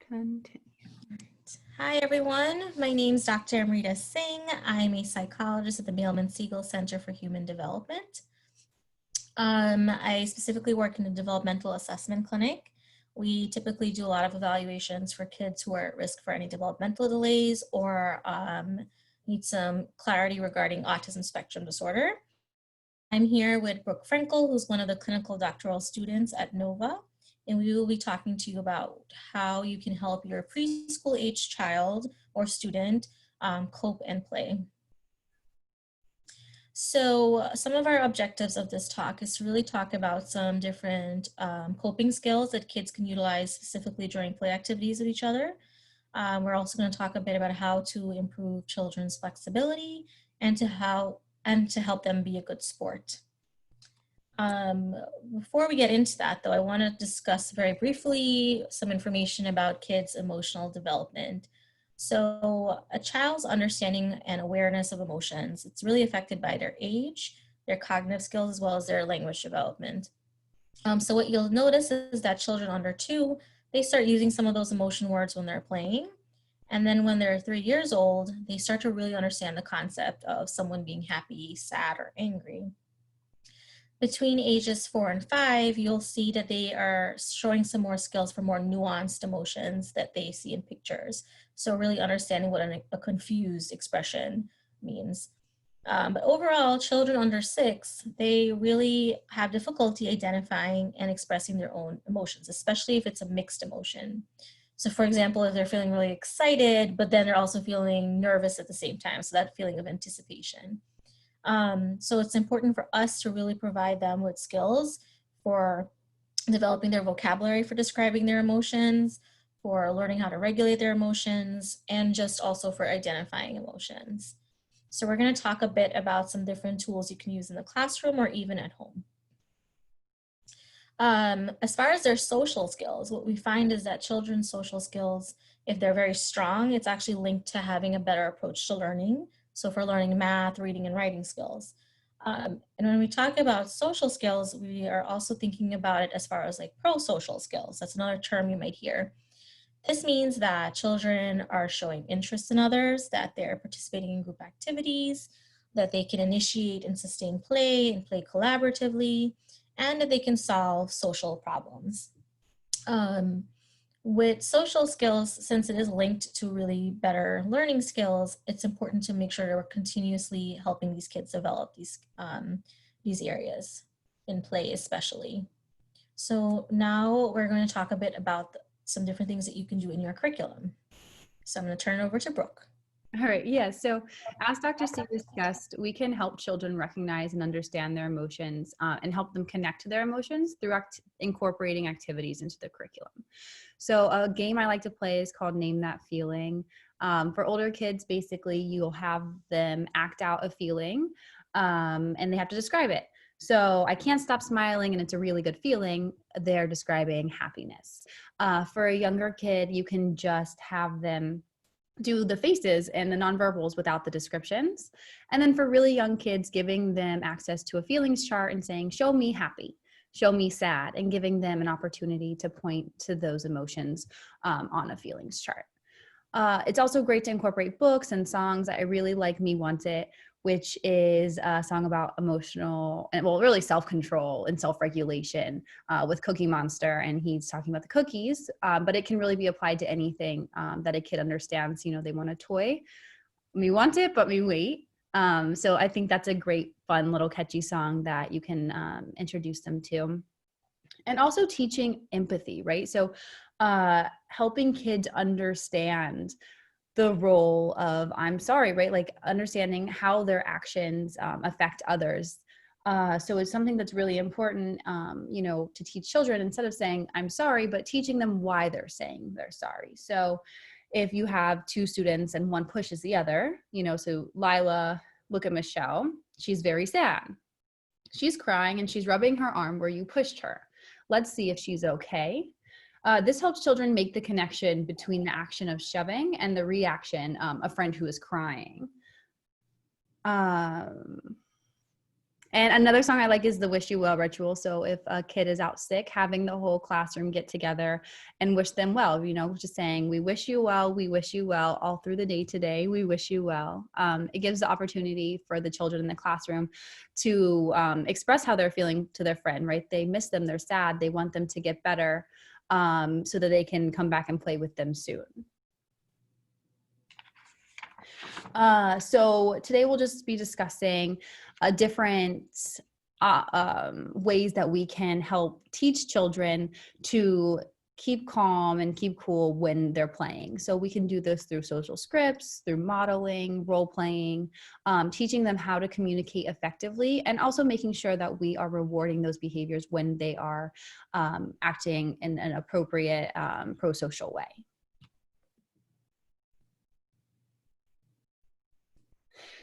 Continue. Hi, everyone. My name is Dr. Amrita Singh. I'm a psychologist at the Mailman Siegel Center for Human Development. I specifically work in a developmental assessment clinic. We typically do a lot of evaluations for kids who are at risk for any developmental delays or need some clarity regarding autism spectrum disorder. I'm here with Brooke Frankel, who's one of the clinical doctoral students at NOVA, and we will be talking to you about how you can help your preschool age child or student cope and play. So some of our objectives of this talk is to really talk about some different coping skills that kids can utilize specifically during play activities with each other. We're also going to talk a bit about how to improve children's flexibility and to help them be a good sport. Before we get into that, though, I want to discuss very briefly some information about kids' emotional development. So a child's understanding and awareness of emotions, it's really affected by their age, their cognitive skills, as well as their language development. So what you'll notice is that children under 2, they start using some of those emotion words when they're playing. And then when they're 3 years old, they start to really understand the concept of someone being happy, sad, or angry. Between ages 4 and 5, you'll see that they are showing some more skills for more nuanced emotions that they see in pictures. So really understanding what a confused expression means. But overall, children under 6, they really have difficulty identifying and expressing their own emotions, especially if it's a mixed emotion. So for example, if they're feeling really excited, but then they're also feeling nervous at the same time, so that feeling of anticipation. So it's important for us to really provide them with skills for developing their vocabulary for describing their emotions, for learning how to regulate their emotions, and just also for identifying emotions. So we're going to talk a bit about some different tools you can use in the classroom or even at home. As far as their social skills, what we find is that children's social skills, if they're very strong, it's actually linked to having a better approach to learning. So for learning math, reading, and writing skills. And when we talk about social skills, we are also thinking about it as far as like pro-social skills. That's another term you might hear. This means that children are showing interest in others, that they're participating in group activities, that they can initiate and sustain play and play collaboratively, and that they can solve social problems. With social skills, since it is linked to really better learning skills, it's important to make sure that we're continuously helping these kids develop these areas in play especially. So now we're going to talk a bit about some different things that you can do in your curriculum. So I'm going to turn it over to Brooke. All right. Yeah. So as Dr. C discussed, we can help children recognize and understand their emotions and help them connect to their emotions through incorporating activities into the curriculum. So a game I like to play is called Name That Feeling. For older kids, basically, you'll have them act out a feeling and they have to describe it. So I can't stop smiling and it's a really good feeling. They're describing happiness. For a younger kid, you can just have them do the faces and the nonverbals without the descriptions. And then for really young kids, giving them access to a feelings chart and saying, show me happy, show me sad, and giving them an opportunity to point to those emotions on a feelings chart. It's also great to incorporate books and songs. I really like Me Want It, which is a song about emotional and really self-control and self-regulation with Cookie Monster. And he's talking about the cookies, but it can really be applied to anything that a kid understands. You know, they want a toy. Me want it, but me wait. So I think that's a great, fun little catchy song that you can introduce them to. And also teaching empathy, right? So helping kids understand the role of I'm sorry, right? Like understanding how their actions affect others. So it's something that's really important, you know, to teach children instead of saying I'm sorry, but teaching them why they're saying they're sorry. So if you have 2 students and one pushes the other, you know, so Lila, look at Michelle, she's very sad. She's crying and she's rubbing her arm where you pushed her. Let's see if she's okay. This helps children make the connection between the action of shoving and the reaction, a friend who is crying. And And another song I like is the Wish You Well ritual. So if a kid is out sick, having the whole classroom get together and wish them well, just saying, we wish you well all through the day today. We wish you well. It gives the opportunity for the children in the classroom to express how they're feeling to their friend, right? They miss them, they're sad, they want them to get better so that they can come back and play with them soon. So today we'll just be discussing different ways that we can help teach children to keep calm and keep cool when they're playing. So we can do this through social scripts, through modeling, role playing, teaching them how to communicate effectively, and also making sure that we are rewarding those behaviors when they are acting in an appropriate pro-social way.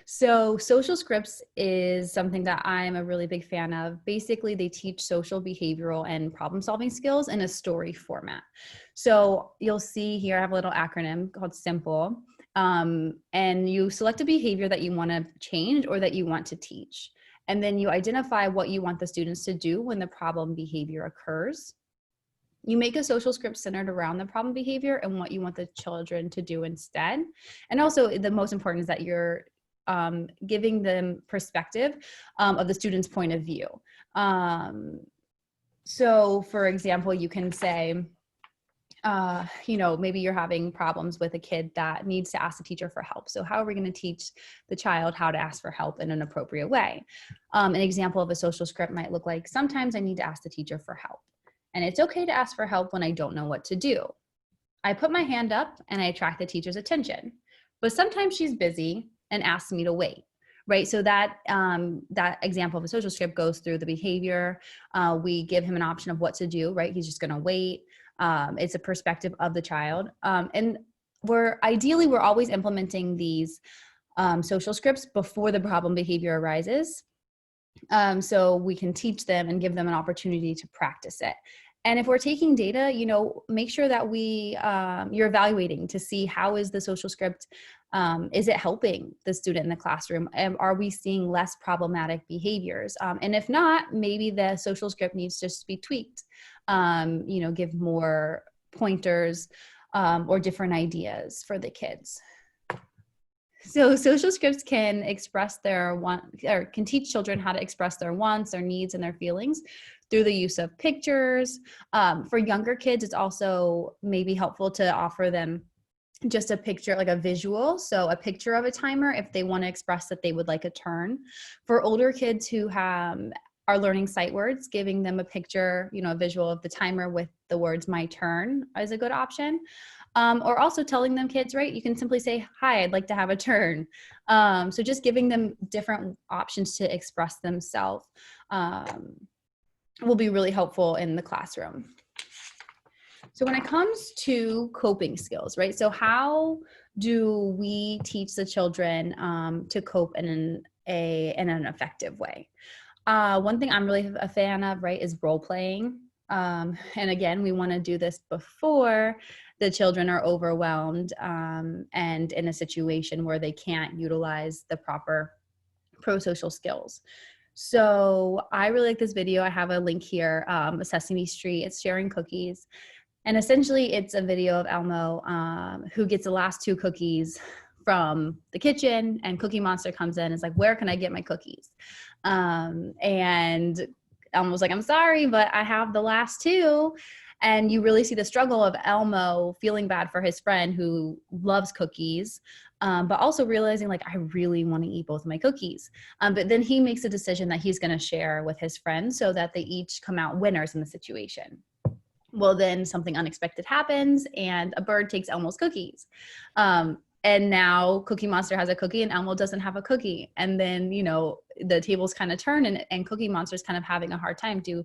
So social scripts is something that I'm a really big fan of. Basically, they teach social, behavioral, and problem-solving skills in a story format. So you'll see here, I have a little acronym called SIMPLE, and you select a behavior that you want to change or that you want to teach. And then you identify what you want the students to do when the problem behavior occurs. You make a social script centered around the problem behavior and what you want the children to do instead. And also the most important is that you're giving them perspective of the student's point of view. So for example, you can say, maybe you're having problems with a kid that needs to ask the teacher for help. So how are we going to teach the child how to ask for help in an appropriate way? An example of a social script might look like, sometimes I need to ask the teacher for help. And it's okay to ask for help when I don't know what to do. I put my hand up and I attract the teacher's attention. But sometimes she's busy and asks me to wait, right? So that example of a social script goes through the behavior. We give him an option of what to do, right? He's just gonna wait. It's a perspective of the child. And we're always implementing these social scripts before the problem behavior arises. So we can teach them and give them an opportunity to practice it. And if we're taking data, make sure that you're evaluating to see how is the social script, is it helping the student in the classroom? And are we seeing less problematic behaviors? And if not, maybe the social script needs to just be tweaked, give more pointers or different ideas for the kids. So social scripts can express can teach children how to express their wants, their needs, and their feelings through the use of pictures. For younger kids, it's also maybe helpful to offer them just a picture, like a visual. So a picture of a timer if they want to express that they would like a turn. For older kids who are learning sight words, giving them a picture, a visual of the timer with the words "my turn" is a good option. Or also telling them, kids, right, you can simply say, "Hi, I'd like to have a turn." So just giving them different options to express themselves will be really helpful in the classroom. So when it comes to coping skills, right? So how do we teach the children to cope in an effective way? One thing I'm really a fan of, right, is role playing. And again, we want to do this before the children are overwhelmed and in a situation where they can't utilize the proper pro-social skills. So I really like this video. I have a link here, Sesame Street. It's sharing cookies. And essentially it's a video of Elmo who gets the last 2 cookies from the kitchen, and Cookie Monster comes in and is like, "Where can I get my cookies?" And Elmo's like, "I'm sorry, but I have the last 2. And you really see the struggle of Elmo feeling bad for his friend who loves cookies, but also realizing, like, I really want to eat both of my cookies. But then he makes a decision that he's going to share with his friend so that they each come out winners in the situation. Well, then something unexpected happens and a bird takes Elmo's cookies. And now Cookie Monster has a cookie and Elmo doesn't have a cookie. And then, the tables kind of turn and Cookie Monster's kind of having a hard time do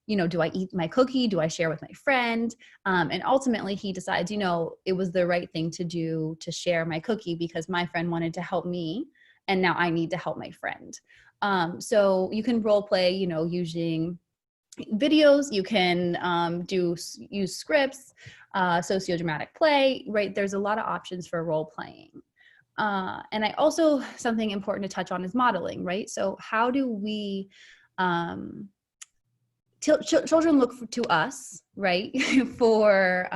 I eat my cookie? Do I share with my friend? And ultimately he decides, it was the right thing to do to share my cookie because my friend wanted to help me and now I need to help my friend. So you can role play, using videos, you can use scripts, sociodramatic play, right? There's a lot of options for role playing. And I also, something important to touch on is modeling, right? So how do we, children look to us, right, for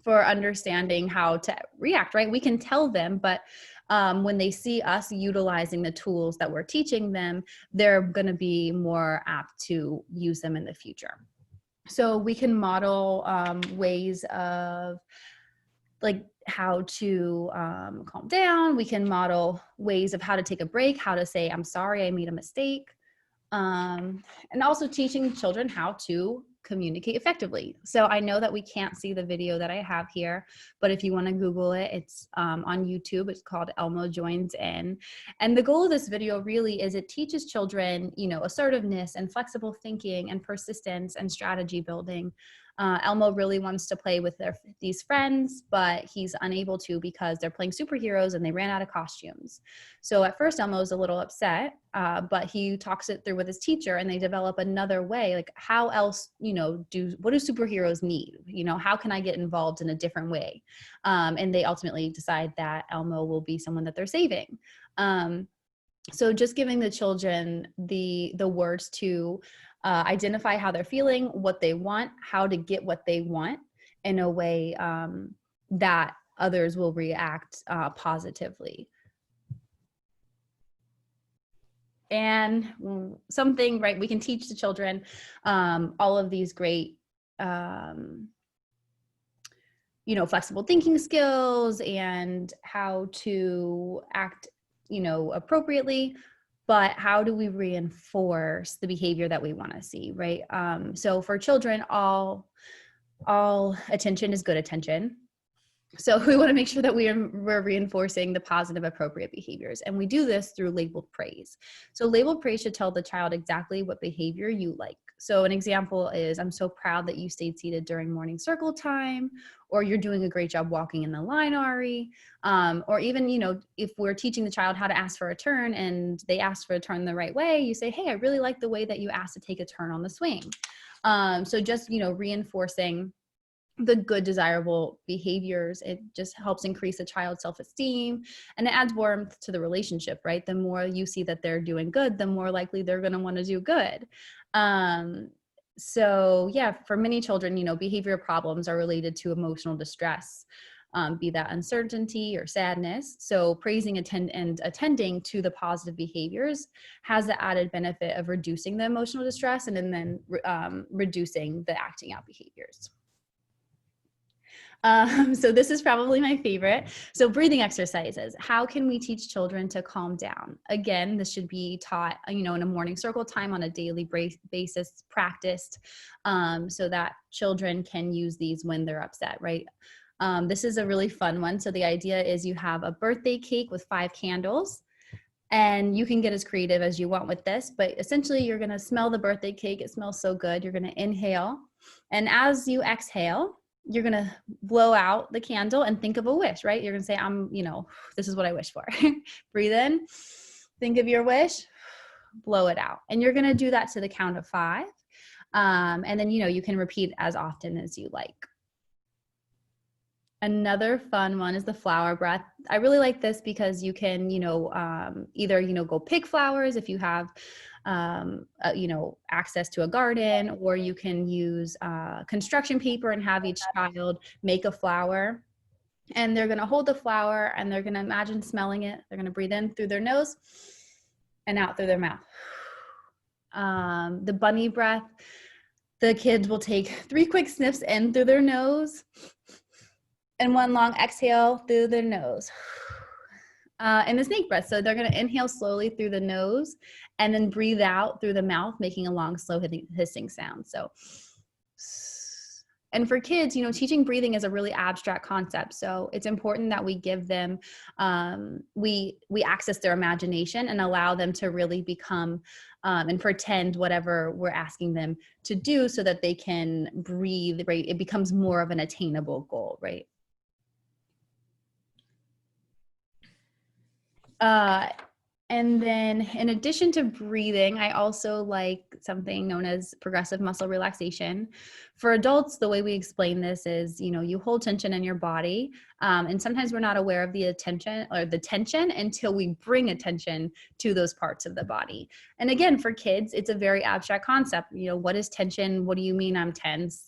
understanding how to react, right? We can tell them, but when they see us utilizing the tools that we're teaching them, they're going to be more apt to use them in the future. So we can model ways of like how to calm down. We can model ways of how to take a break, how to say, I'm sorry, I made a mistake. And also teaching children how to communicate effectively. So I know that we can't see the video that I have here, but if you want to Google it, it's on YouTube. It's called Elmo Joins In. And the goal of this video really is it teaches children, you know, assertiveness and flexible thinking and persistence and strategy building. Elmo really wants to play with these friends, but he's unable to because they're playing superheroes and they ran out of costumes. So at first Elmo's a little upset, but he talks it through with his teacher and they develop another way, like how else, you know, what do superheroes need? You know, how can I get involved in a different way? And they ultimately decide that Elmo will be someone that they're saving. So just giving the children the words to identify how they're feeling, what they want, how to get what they want in a way that others will react positively. And something, right, we can teach the children all of these great, you know, flexible thinking skills and how to act, you know, appropriately. But how do we reinforce the behavior that we want to see, right? So for children, all attention is good attention. So we want to make sure that we're reinforcing the positive, appropriate behaviors. And we do this through labeled praise. So labeled praise should tell the child exactly what behavior you like. So an example is, I'm so proud that you stayed seated during morning circle time, or you're doing a great job walking in the line, Ari. Or even, you know, if we're teaching the child how to ask for a turn and they ask for a turn the right way, you say, hey, I really like the way that you asked to take a turn on the swing. So just, you know, reinforcing the good desirable behaviors, it just helps increase a child's self-esteem and it adds warmth to the relationship, right? The more you see that they're doing good, the more likely they're going to want to do good. So yeah, for many children, you know, behavior problems are related to emotional distress, be that uncertainty or sadness. So praising and attending to the positive behaviors has the added benefit of reducing the emotional distress and then reducing the acting out behaviors. So this is probably my favorite. So breathing exercises. How can we teach children to calm down? Again, this should be taught, you know, in a morning circle time on a daily basis, practiced, so that children can use these when they're upset, right? This is a really fun one. So the idea is you have a birthday cake with 5 candles. And you can get as creative as you want with this, but essentially you're going to smell the birthday cake. It smells so good. You're going to inhale. And as you exhale, you're going to blow out the candle and think of a wish, right? You're going to say, you know, this is what I wish for. Breathe in, think of your wish, blow it out. And you're going to do that to the count of 5. And then, you know, you can repeat as often as you like. Another fun one is the flower breath. I really like this because you can, you know, either, you know, go pick flowers if you have, you know, access to a garden, or you can use construction paper and have each child make a flower. And they're going to hold the flower and they're going to imagine smelling it. They're going to breathe in through their nose and out through their mouth. The bunny breath, the kids will take 3 quick sniffs in through their nose and 1 long exhale through their nose. And the snake breath. So they're going to inhale slowly through the nose and then breathe out through the mouth, making a long, slow hissing sound. So, and for kids, you know, teaching breathing is a really abstract concept. So it's important that we give them, we access their imagination and allow them to really become and pretend whatever we're asking them to do so that they can breathe, right? It becomes more of an attainable goal, right? And then in addition to breathing, I also like something known as progressive muscle relaxation. For adults, the way we explain this is, you hold tension in your body. And sometimes we're not aware of the attention or the tension until we bring attention to those parts of the body. And again, for kids, it's a very abstract concept. What is tension? What do you mean I'm tense?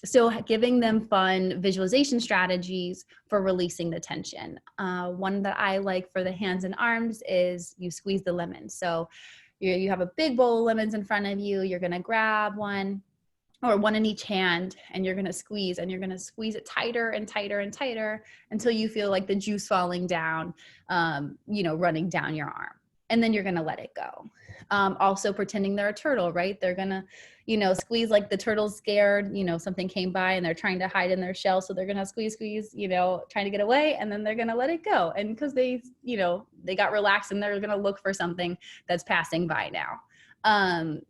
So giving them fun visualization strategies for releasing the tension. One that I like for the hands and arms is you squeeze the lemon. So you have a big bowl of lemons in front of you. You're going to grab one or one in each hand, and you're going to squeeze, and you're going to squeeze it tighter and tighter and tighter until you feel like the juice falling down, running down your arm. And then you're going to let it go. Also pretending they're a turtle, right? They're going to, squeeze like the turtle's scared, something came by and they're trying to hide in their shell. So they're going to squeeze, trying to get away, and then they're going to let it go. And because they got relaxed, and they're going to look for something that's passing by now.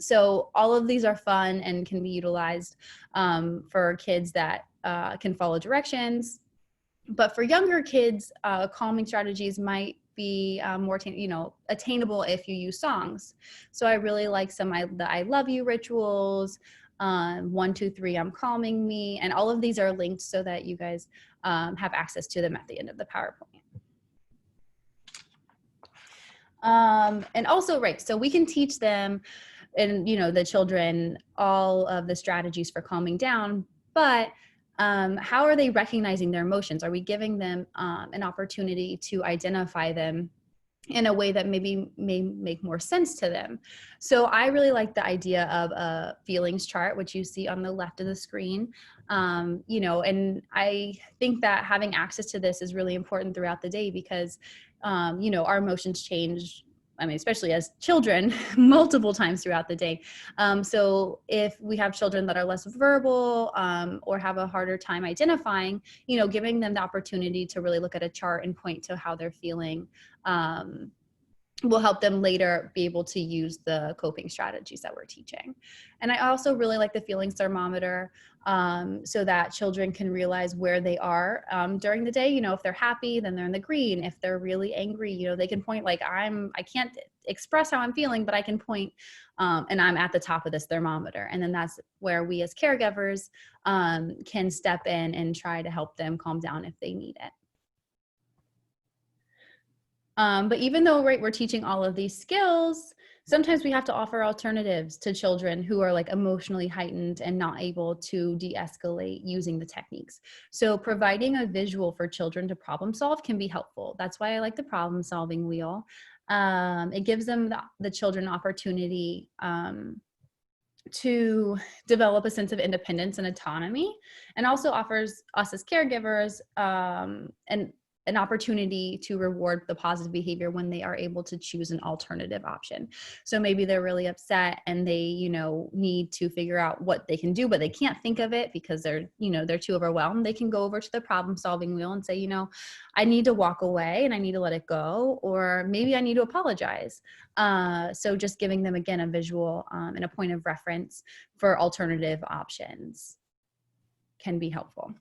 So all of these are fun and can be utilized for kids that can follow directions. But for younger kids, calming strategies might be more attainable if you use songs. So I really like the I love you rituals, 1, 2, 3, I'm calming me, and all of these are linked so that you guys have access to them at the end of the PowerPoint. And also, right, so we can teach them and the children all of the strategies for calming down, but how are they recognizing their emotions? Are we giving them an opportunity to identify them in a way that maybe may make more sense to them? So I really like the idea of a feelings chart, which you see on the left of the screen. And I think that having access to this is really important throughout the day because, our emotions change. I mean, especially as children, multiple times throughout the day. So if we have children that are less verbal or have a harder time identifying, giving them the opportunity to really look at a chart and point to how they're feeling will help them later be able to use the coping strategies that we're teaching. And I also really like the feelings thermometer so that children can realize where they are during the day. If they're happy, then they're in the green. If they're really angry, they can point like I can't express how I'm feeling, but I can point and I'm at the top of this thermometer. And then that's where we as caregivers can step in and try to help them calm down if they need it. But even though, right, we're teaching all of these skills, sometimes we have to offer alternatives to children who are like emotionally heightened and not able to de-escalate using the techniques. So providing a visual for children to problem solve can be helpful. That's why I like the problem solving wheel. It gives them the children opportunity to develop a sense of independence and autonomy, and also offers us as caregivers an opportunity to reward the positive behavior when they are able to choose an alternative option. So maybe they're really upset and they, need to figure out what they can do, but they can't think of it because they're too overwhelmed. They can go over to the problem solving wheel and say, I need to walk away and I need to let it go, or maybe I need to apologize. So just giving them, again, a visual and a point of reference for alternative options can be helpful.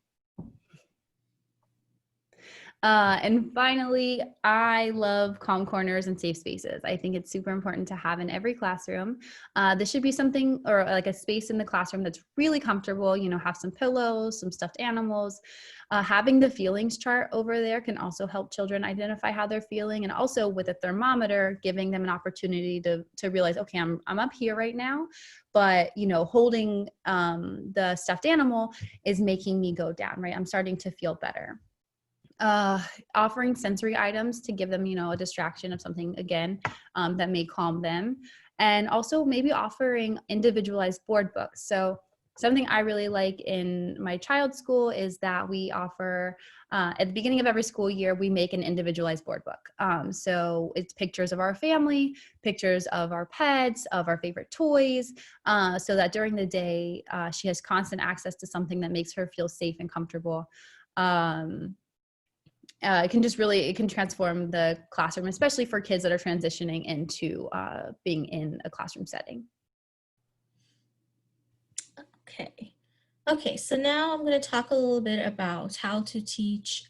And finally, I love calm corners and safe spaces. I think it's super important to have in every classroom. This should be something or like a space in the classroom that's really comfortable, have some pillows, some stuffed animals. Having the feelings chart over there can also help children identify how they're feeling. And also with a thermometer, giving them an opportunity to realize, okay, I'm up here right now, but holding the stuffed animal is making me go down, right? I'm starting to feel better. Offering sensory items to give them, a distraction of something, again, that may calm them. And also maybe offering individualized board books. So something I really like in my child's school is that we offer, at the beginning of every school year, we make an individualized board book. So it's pictures of our family, pictures of our pets, of our favorite toys, so that during the day, she has constant access to something that makes her feel safe and comfortable. It can transform the classroom, especially for kids that are transitioning into being in a classroom setting. Okay, so now I'm going to talk a little bit about how to teach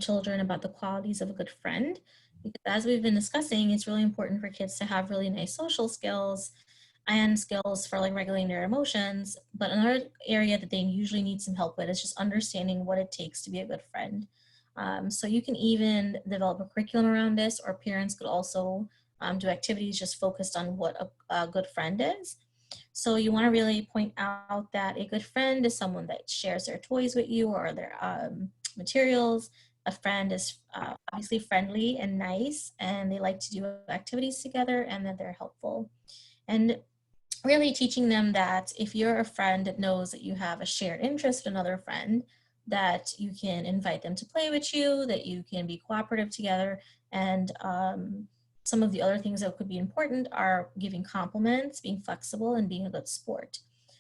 children about the qualities of a good friend Because as we've been discussing, it's really important for kids to have really nice social skills and skills for like regulating their emotions. But another area that they usually need some help with is just understanding what it takes to be a good friend. So you can even develop a curriculum around this, or parents could also do activities just focused on what a good friend is. So you want to really point out that a good friend is someone that shares their toys with you or their materials. A friend is obviously friendly and nice, and they like to do activities together, and that they're helpful. And really teaching them that if you're a friend that knows that you have a shared interest with another friend, that you can invite them to play with you, that you can be cooperative together. And some of the other things that could be important are giving compliments, being flexible, and being a good sport.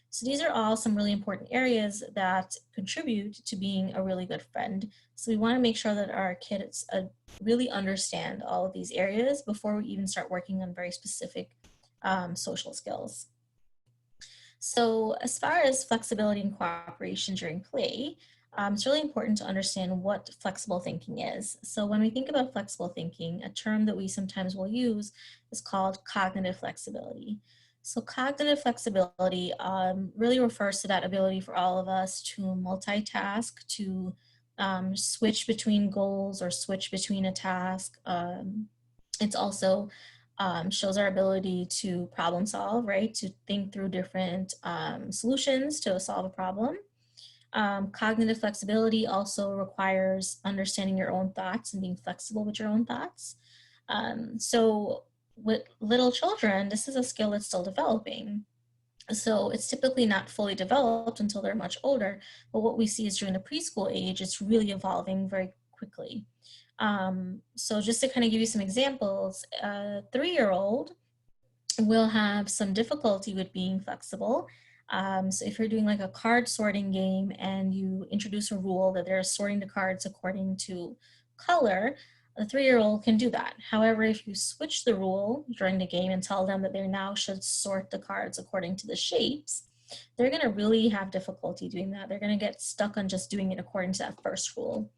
So these are all some really important areas that contribute to being a really good friend. So we want to make sure that our kids really understand all of these areas before we even start working on very specific social skills. So as far as flexibility and cooperation during play, it's really important to understand what flexible thinking is. So when we think about flexible thinking, a term that we sometimes will use is called cognitive flexibility. So cognitive flexibility really refers to that ability for all of us to multitask, to switch between goals or switch between a task. It's also shows our ability to problem solve, right? To think through different solutions to solve a problem. Cognitive flexibility also requires understanding your own thoughts and being flexible with your own thoughts. So with little children, this is a skill that's still developing. So it's typically not fully developed until they're much older, but what we see is during the preschool age, it's really evolving very quickly. So just to kind of give you some examples, a 3-year-old will have some difficulty with being flexible. So if you're doing like a card sorting game and you introduce a rule that they're sorting the cards according to color, a 3-year-old can do that. However, if you switch the rule during the game and tell them that they now should sort the cards according to the shapes, they're going to really have difficulty doing that. They're going to get stuck on just doing it according to that first rule.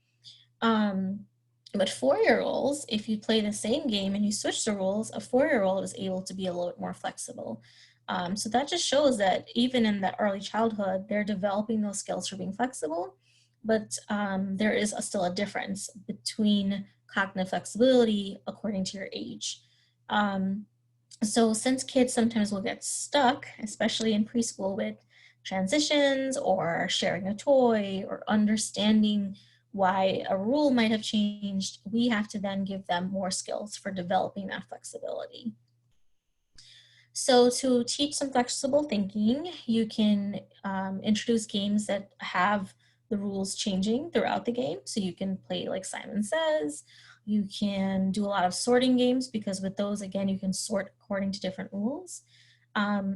But 4-year-olds, if you play the same game and you switch the rules, a 4-year-old is able to be a little bit more flexible. So that just shows that even in the early childhood, they're developing those skills for being flexible, but there is still a difference between cognitive flexibility according to your age. So since kids sometimes will get stuck, especially in preschool, with transitions or sharing a toy or understanding why a rule might have changed, we have to then give them more skills for developing that flexibility. So to teach some flexible thinking, you can introduce games that have the rules changing throughout the game. So you can play like Simon Says. You can do a lot of sorting games because with those, again, you can sort according to different rules.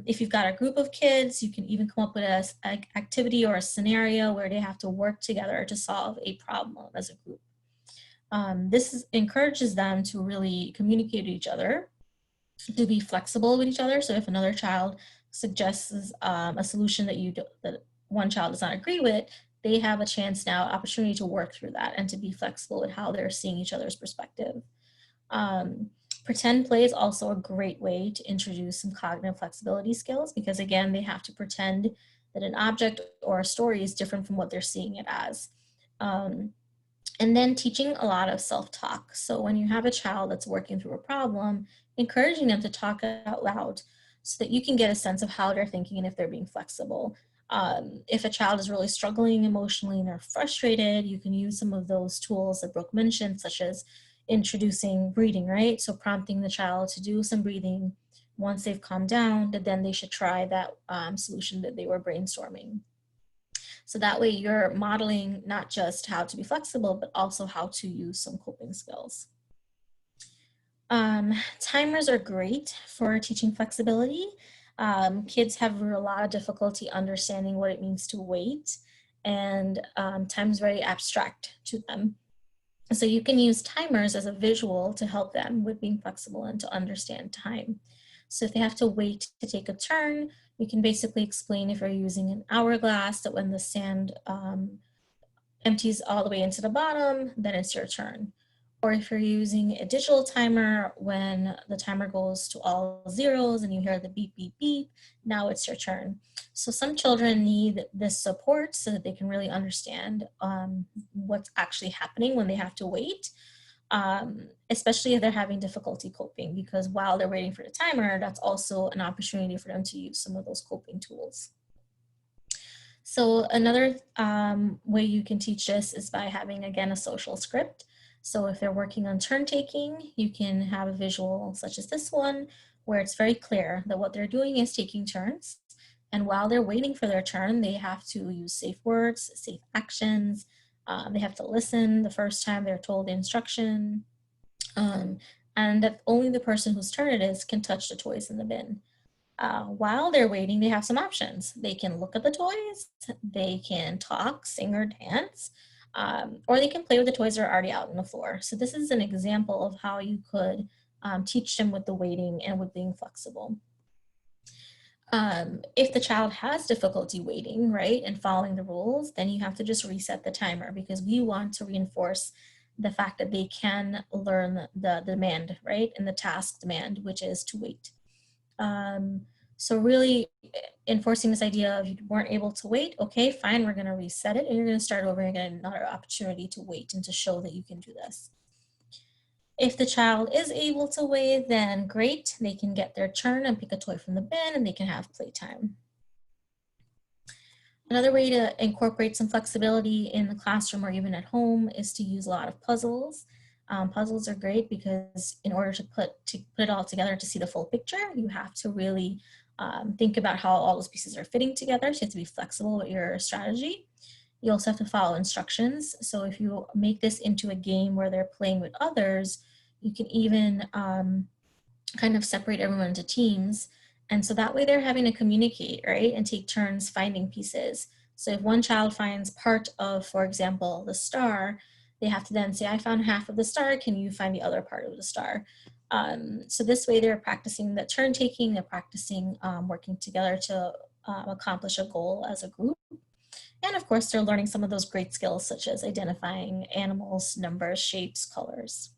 If you've got a group of kids, you can even come up with an activity or a scenario where they have to work together to solve a problem as a group. This encourages them to really communicate with each other, to be flexible with each other. So if another child suggests a solution that one child does not agree with, they have a chance now, opportunity to work through that and to be flexible with how they're seeing each other's perspective. Pretend play is also a great way to introduce some cognitive flexibility skills because again, they have to pretend that an object or a story is different from what they're seeing it as. And then teaching a lot of self-talk. So when you have a child that's working through a problem, encouraging them to talk out loud so that you can get a sense of how they're thinking and if they're being flexible. If a child is really struggling emotionally and they're frustrated, you can use some of those tools that Brooke mentioned, such as introducing breathing, right? So prompting the child to do some breathing once they've calmed down, that then they should try that solution that they were brainstorming. So that way you're modeling not just how to be flexible, but also how to use some coping skills. Timers are great for teaching flexibility. Kids have a lot of difficulty understanding what it means to wait, and time is very abstract to them. So you can use timers as a visual to help them with being flexible and to understand time. So if they have to wait to take a turn, you can basically explain if you're using an hourglass that when the sand empties all the way into the bottom, then it's your turn. Or if you're using a digital timer, when the timer goes to all zeros and you hear the beep, beep, beep, now it's your turn. So some children need this support so that they can really understand what's actually happening when they have to wait, especially if they're having difficulty coping, because while they're waiting for the timer, that's also an opportunity for them to use some of those coping tools. So another way you can teach this is by having, again, a social script. So if they're working on turn taking, you can have a visual such as this one, where it's very clear that what they're doing is taking turns. And while they're waiting for their turn, they have to use safe words, safe actions. They have to listen the first time they're told the instruction. And that only the person whose turn it is can touch the toys in the bin. While they're waiting, they have some options. They can look at the toys, they can talk, sing, or dance, or they can play with the toys that are already out on the floor. So this is an example of how you could teach them with the waiting and with being flexible. If the child has difficulty waiting, right, and following the rules, then you have to just reset the timer, because we want to reinforce the fact that they can learn the demand, right, and the task demand, which is to wait. So really enforcing this idea of you weren't able to wait, okay, fine, we're gonna reset it and you're gonna start over again, another opportunity to wait and to show that you can do this. If the child is able to wait, then great, they can get their turn and pick a toy from the bin and they can have playtime. Another way to incorporate some flexibility in the classroom or even at home is to use a lot of puzzles. Puzzles are great because in order to put it all together to see the full picture, you have to really think about how all those pieces are fitting together. So you have to be flexible with your strategy. You also have to follow instructions. So if you make this into a game where they're playing with others, you can even kind of separate everyone into teams. And so that way they're having to communicate, right? And take turns finding pieces. So if one child finds part of, for example, the star, they have to then say, I found half of the star, can you find the other part of the star? So this way they're practicing the turn taking, they're practicing working together to accomplish a goal as a group. And of course, they're learning some of those great skills such as identifying animals, numbers, shapes, colors.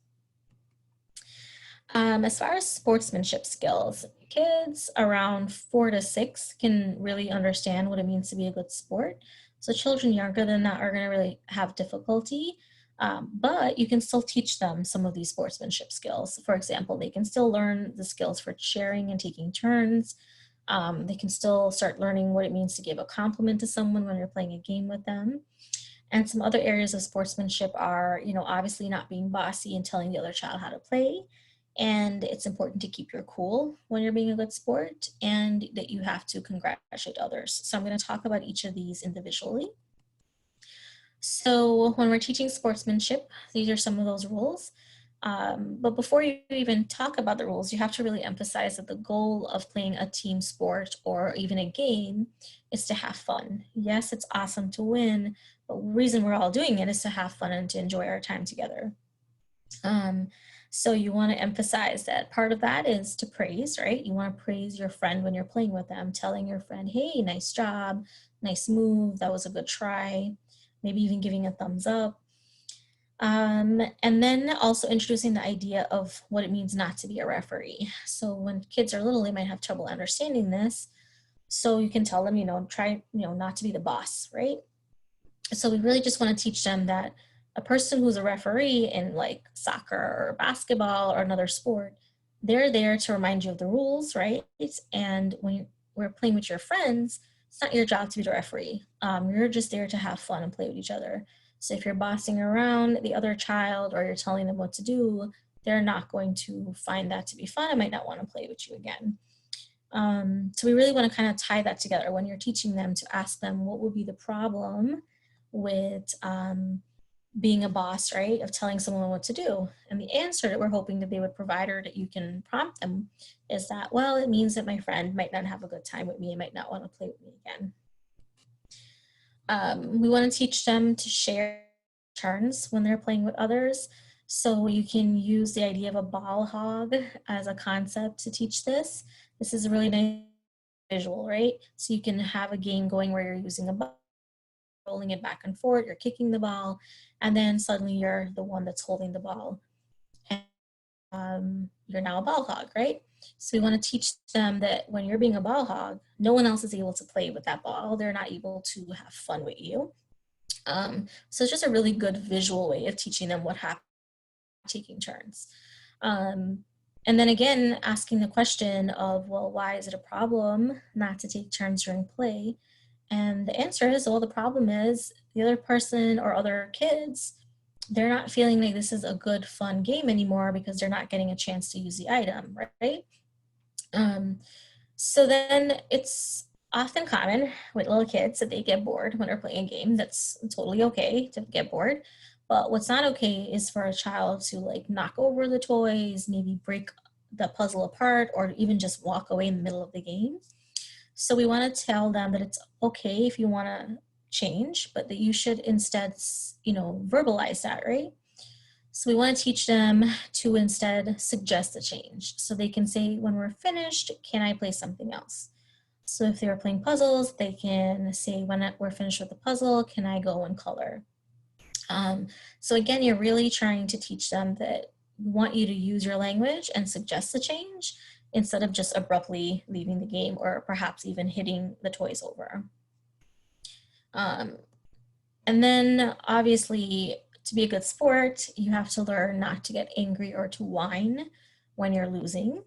As far as sportsmanship skills, kids around 4 to 6 can really understand what it means to be a good sport. So children younger than that are going to really have difficulty, but you can still teach them some of these sportsmanship skills. For example, they can still learn the skills for sharing and taking turns. They can still start learning what it means to give a compliment to someone when you're playing a game with them. And some other areas of sportsmanship are, obviously not being bossy and telling the other child how to play. And it's important to keep your cool when you're being a good sport, and that you have to congratulate others. So I'm going to talk about each of these individually. So when we're teaching sportsmanship, these are some of those rules. But before you even talk about the rules, you have to really emphasize that the goal of playing a team sport or even a game is to have fun. Yes, it's awesome to win, but the reason we're all doing it is to have fun and to enjoy our time together. So you want to emphasize that part of that is to praise, right? You want to praise your friend when you're playing with them, telling your friend, hey, nice job, nice move, that was a good try, maybe even giving a thumbs up. And then also introducing the idea of what it means not to be a referee. So when kids are little, they might have trouble understanding this. So you can tell them, try, not to be the boss, right? So we really just want to teach them that a person who's a referee in like soccer or basketball or another sport, they're there to remind you of the rules, right? And when we're playing with your friends, it's not your job to be the referee. You're just there to have fun and play with each other. So if you're bossing around the other child or you're telling them what to do, they're not going to find that to be fun and might not want to play with you again. So we really want to kind of tie that together when you're teaching them, to ask them what would be the problem with being a boss, right, of telling someone what to do. And the answer that we're hoping that they would provide, or that you can prompt them, is that, well, it means that my friend might not have a good time with me and might not want to play with me again. We want to teach them to share turns when they're playing with others. So you can use the idea of a ball hog as a concept to teach this. This is a really nice visual, right? So you can have a game going where you're using a ball, rolling it back and forth, you're kicking the ball, and then suddenly you're the one that's holding the ball. you're now a ball hog, right? So we want to teach them that when you're being a ball hog, no one else is able to play with that ball. They're not able to have fun with you. So it's just a really good visual way of teaching them what happens taking turns. And then again, asking the question of, well, why is it a problem not to take turns during play? And the answer is, well, the problem is the other person or other kids, they're not feeling like this is a good, fun game anymore because they're not getting a chance to use the item, right? So then it's often common with little kids that they get bored when they're playing a game. That's totally okay to get bored. But what's not okay is for a child to like knock over the toys, maybe break the puzzle apart, or even just walk away in the middle of the game. So we want to tell them that it's okay if you want to change, but that you should instead, verbalize that, right? So we want to teach them to instead suggest a change. So they can say, when we're finished, can I play something else? So if they were playing puzzles, they can say, when we're finished with the puzzle, can I go and color? So again, you're really trying to teach them that we want you to use your language and suggest a change instead of just abruptly leaving the game or perhaps even hitting the toys over. And then obviously, to be a good sport, you have to learn not to get angry or to whine when you're losing.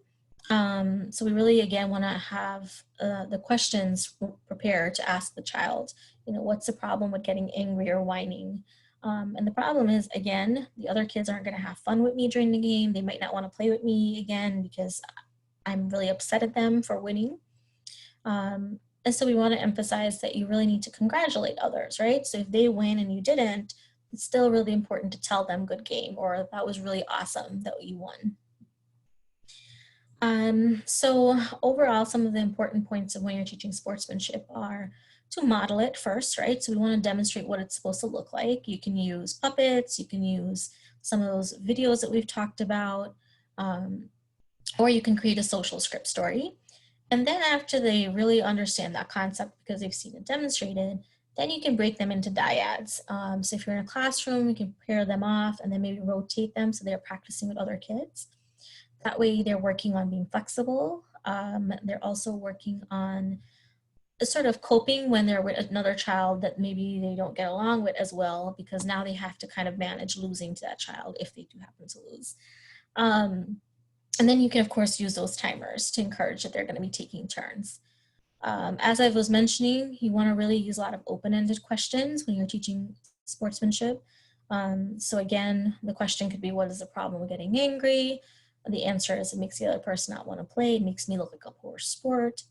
So we really, again, want to have the questions prepared to ask the child, what's the problem with getting angry or whining? And the problem is, again, the other kids aren't going to have fun with me during the game. They might not want to play with me again because I'm really upset at them for winning. And so we want to emphasize that you really need to congratulate others, right? So if they win and you didn't, it's still really important to tell them good game, or that was really awesome that you won. So overall, some of the important points of when you're teaching sportsmanship are to model it first, right? So we want to demonstrate what it's supposed to look like. You can use puppets, you can use some of those videos that we've talked about, or you can create a social script story. And then after they really understand that concept because they've seen it demonstrated, then you can break them into dyads. So if you're in a classroom, you can pair them off and then maybe rotate them so they're practicing with other kids. That way they're working on being flexible. They're also working on sort of coping when they're with another child that maybe they don't get along with as well, because now they have to kind of manage losing to that child if they do happen to lose. And then you can, of course, use those timers to encourage that they're going to be taking turns. As I was mentioning, you want to really use a lot of open-ended questions when you're teaching sportsmanship. So again, the question could be, what is the problem with getting angry? The answer is, it makes the other person not want to play. It makes me look like a poor sport.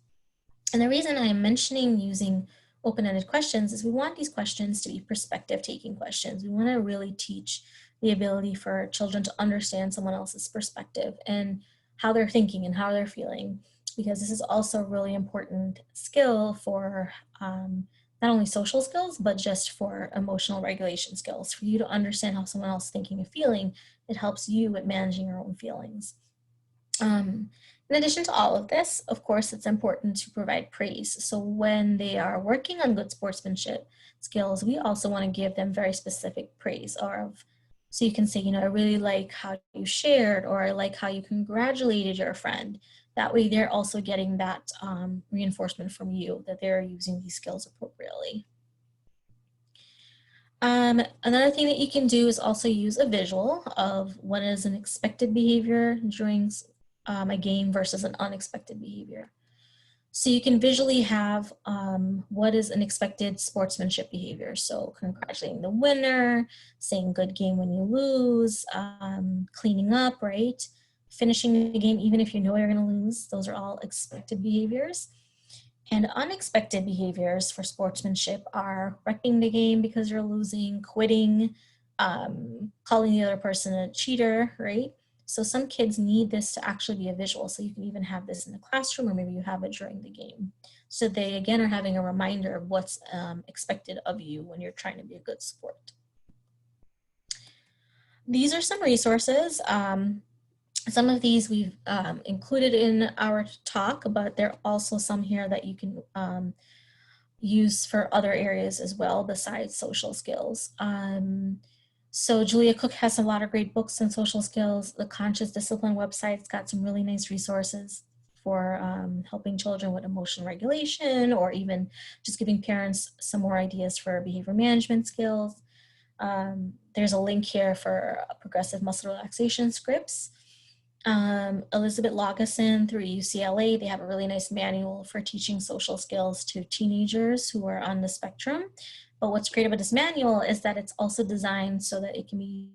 And the reason I'm mentioning using open-ended questions is we want these questions to be perspective-taking questions. We want to really teach the ability for children to understand someone else's perspective and how they're thinking and how they're feeling, because this is also a really important skill for not only social skills, but just for emotional regulation skills. For you to understand how someone else is thinking and feeling, it helps you with managing your own feelings. In addition to all of this, of course, it's important to provide praise. So when they are working on good sportsmanship skills, we also want to give them very specific praise. So you can say, I really like how you shared, or I like how you congratulated your friend. That way they're also getting that reinforcement from you that they're using these skills appropriately. Another thing that you can do is also use a visual of what is an expected behavior during a game versus an unexpected behavior. So you can visually have what is an expected sportsmanship behavior. So congratulating the winner, saying good game when you lose, cleaning up, right? Finishing the game even if you know you're going to lose. Those are all expected behaviors. And unexpected behaviors for sportsmanship are wrecking the game because you're losing, quitting, calling the other person a cheater, right? So some kids need this to actually be a visual. So you can even have this in the classroom, or maybe you have it during the game. So they, again, are having a reminder of what's expected of you when you're trying to be a good sport. These are some resources. Some of these we've included in our talk, but there are also some here that you can use for other areas as well besides social skills. So Julia Cook has a lot of great books on social skills. The Conscious Discipline website's got some really nice resources for helping children with emotional regulation, or even just giving parents some more ideas for behavior management skills. There's a link here for progressive muscle relaxation scripts. Elizabeth Lagason through UCLA, they have a really nice manual for teaching social skills to teenagers who are on the spectrum. But what's great about this manual is that it's also designed so that it can be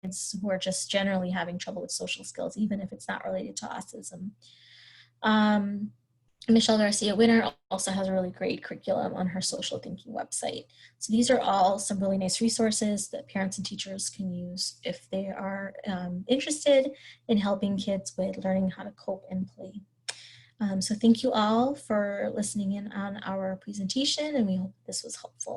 kids who are just generally having trouble with social skills, even if it's not related to autism. Michelle Garcia Winner also has a really great curriculum on her social thinking website. So these are all some really nice resources that parents and teachers can use if they are interested in helping kids with learning how to cope and play. So thank you all for listening in on our presentation, and we hope this was helpful.